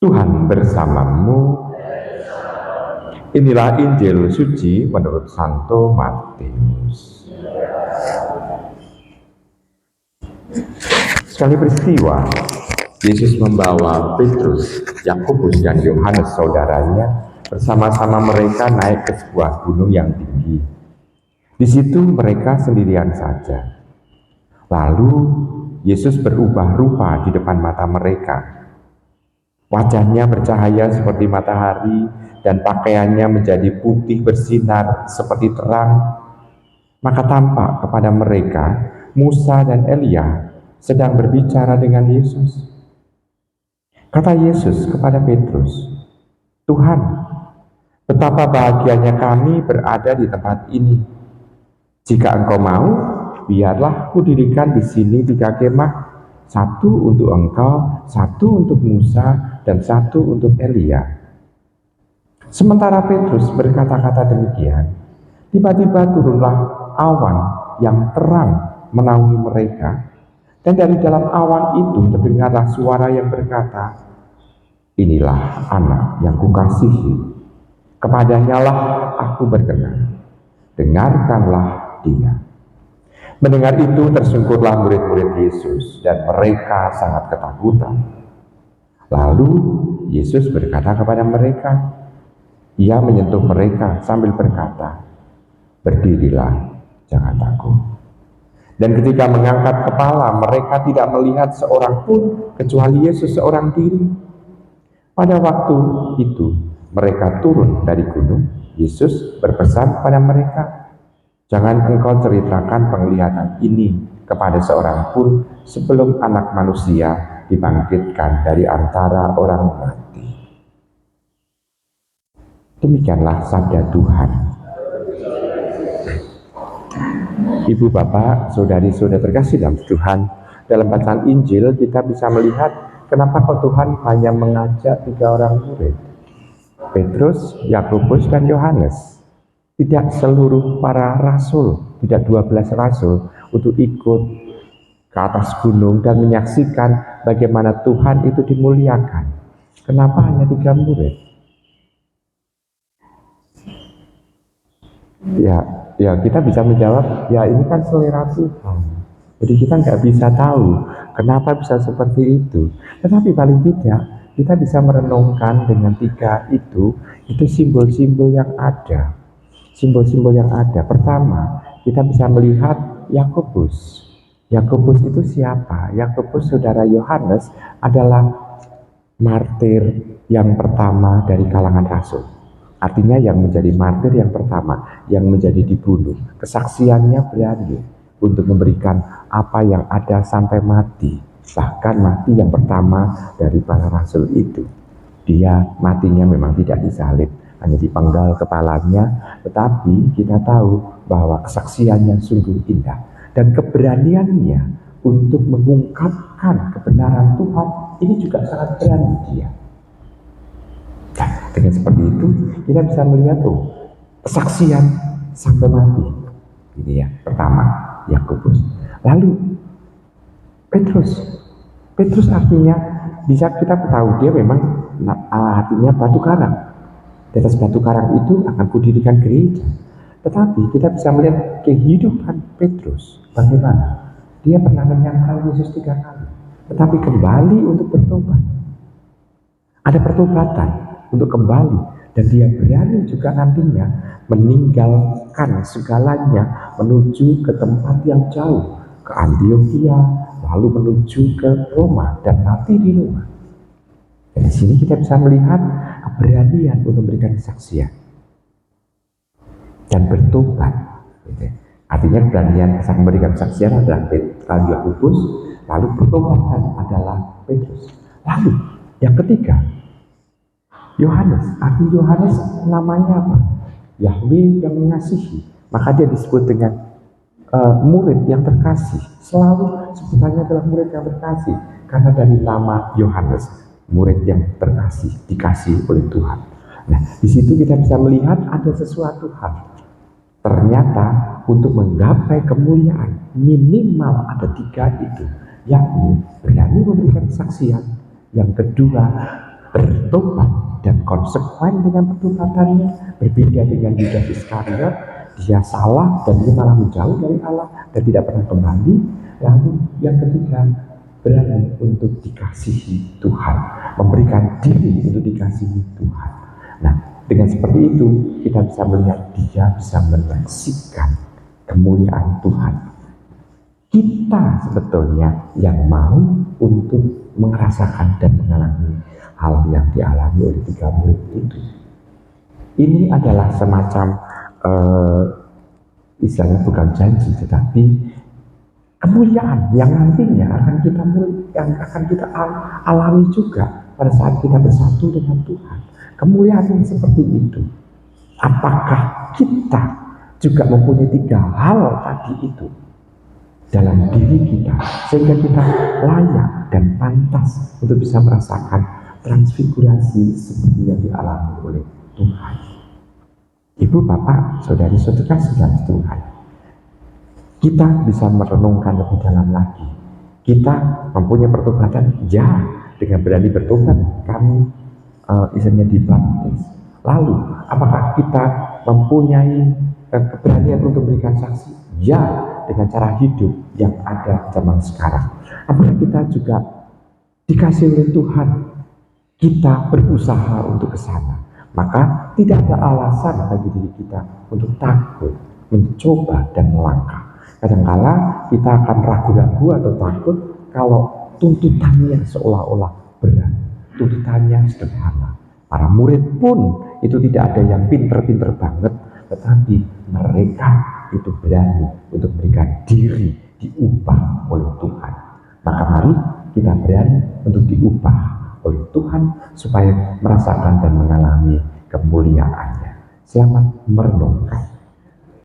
Tuhan bersamamu. Inilah Injil suci menurut Santo Matius. Sekali peristiwa, Yesus membawa Petrus, Yakobus, dan Yohanes saudaranya bersama-sama mereka naik ke sebuah gunung yang tinggi. Di situ mereka sendirian saja. Lalu Yesus berubah rupa di depan mata mereka. Wajahnya bercahaya seperti matahari dan pakaiannya menjadi putih bersinar seperti terang. Maka tampak kepada mereka Musa dan Elia sedang berbicara dengan Yesus. Kata Yesus kepada Petrus, "Tuhan, betapa bahagianya kami berada di tempat ini. Jika engkau mau, biarlah kudirikan di sini 3 kemah, satu untuk engkau, satu untuk Musa, dan satu untuk Elia." Sementara Petrus berkata-kata demikian, tiba-tiba turunlah awan yang terang menaungi mereka, dan dari dalam awan itu terdengarlah suara yang berkata, "Inilah anak yang kukasihi, kepadanya lah aku berkenan, dengarkanlah dia." Mendengar itu tersungkurlah murid-murid Yesus dan mereka sangat ketakutan. Lalu Yesus berkata kepada mereka, Ia menyentuh mereka sambil berkata, "Berdirilah, jangan takut." Dan ketika mengangkat kepala, mereka tidak melihat seorang pun kecuali Yesus seorang diri. Pada waktu itu mereka turun dari gunung. Yesus berpesan pada mereka, "Jangan engkau ceritakan penglihatan ini kepada seorang pun sebelum Anak Manusia dibangkitkan dari antara orang mati." Demikianlah sabda Tuhan. Ibu, bapak, saudari-saudara terkasih dalam Tuhan, dalam bacaan Injil kita bisa melihat kenapa kok Tuhan hanya mengajak 3 orang murid, Petrus, Yakobus, dan Yohanes. Tidak seluruh para rasul, tidak 12 rasul untuk ikut ke atas gunung dan menyaksikan bagaimana Tuhan itu dimuliakan. Kenapa hanya 3 murid? Ya, kita bisa menjawab, ya ini kan selera Tuhan. Jadi kita nggak bisa tahu kenapa bisa seperti itu. Tetapi paling tidak kita bisa merenungkan dengan 3 itu simbol-simbol yang ada. Simbol-simbol yang ada. Pertama, kita bisa melihat Yakobus. Yakobus itu siapa? Yakobus saudara Yohanes adalah martir yang pertama dari kalangan rasul. Artinya yang menjadi martir yang pertama, yang menjadi dibunuh. Kesaksiannya berani untuk memberikan apa yang ada sampai mati. Bahkan mati yang pertama dari para rasul itu. Dia matinya memang tidak disalib, hanya dipenggal kepalanya, tetapi kita tahu bahwa kesaksiannya sungguh indah. Dan keberaniannya untuk mengungkapkan kebenaran Tuhan, ini juga sangat berani dia. Nah, dengan seperti itu kita bisa melihat kesaksian sampai mati. Ini ya, pertama Yakobus. Lalu Petrus artinya bisa kita tahu dia memang artinya batu karang. Di atas batu karang itu akan kudirikan gereja. Tetapi kita bisa melihat kehidupan Petrus bagaimana. Dia pernah menyangkal Yesus 3 kali, tetapi kembali untuk bertobat. Ada pertobatan untuk kembali, dan dia berani juga nantinya meninggalkan segalanya menuju ke tempat yang jauh, ke Antioquia, lalu menuju ke Roma dan mati di Roma. Dan di sini kita bisa melihat keberanian untuk memberikan kesaksian dan bertobat. Artinya keberanian memberikan kesaksian adalah Yakobus, lalu pertobatan adalah Petrus. Lalu yang ketiga, Yohanes. Arti Yohanes namanya apa? Yahweh yang mengasihi. Maka dia disebut dengan murid yang terkasih. Selalu sebutannya adalah murid yang terkasih, karena dari nama Yohanes, murid yang terkasih, dikasih oleh Tuhan. Nah, di situ kita bisa melihat ada sesuatu hal. Ternyata untuk menggapai kemuliaan minimal ada 3 itu, yakni berani memberikan kesaksian. Yang kedua, bertobat dan konsekuen dengan pertobatannya, berbeda dengan Yudas Iskariot, dia salah dan dia malah menjauh dari Allah dan tidak pernah kembali. Lalu yang ketiga, berani untuk dikasihi Tuhan, memberikan diri untuk dikasihi Tuhan. Nah, dengan seperti itu kita bisa melihat dia bisa menyaksikan kemuliaan Tuhan. Kita sebetulnya yang mau untuk merasakan dan mengalami hal yang dialami oleh 3 murid itu. Ini adalah semacam istilahnya bukan janji, tetapi kemuliaan yang nantinya akan kita alami juga pada saat kita bersatu dengan Tuhan. Kemuliaan yang seperti itu. Apakah kita juga mempunyai 3 hal tadi itu dalam diri kita, sehingga kita layak dan pantas untuk bisa merasakan transfigurasi seperti yang dialami oleh Tuhan. Ibu, bapak, saudari-saudara kasih dalam Tuhan, kita bisa merenungkan lebih dalam lagi. Kita mempunyai pertobatan, ya, dengan berani bertobat kami istilahnya dibaptis. Lalu apakah kita mempunyai keberanian untuk memberikan saksi? Ya, dengan cara hidup yang ada zaman sekarang. Apakah kita juga dikasih oleh Tuhan? Kita berusaha untuk ke sana. Maka tidak ada alasan bagi diri kita untuk takut, mencoba dan melangkah. Kadang-kala kita akan ragu-ragu atau takut kalau tuntutannya seolah-olah berat, tuntutannya sederhana. Para murid pun itu tidak ada yang pinter-pinter banget, tetapi mereka itu berani untuk memberikan diri diubah oleh Tuhan. Maka mari kita berani untuk diubah oleh Tuhan supaya merasakan dan mengalami kemuliaannya. Selamat merenungkan.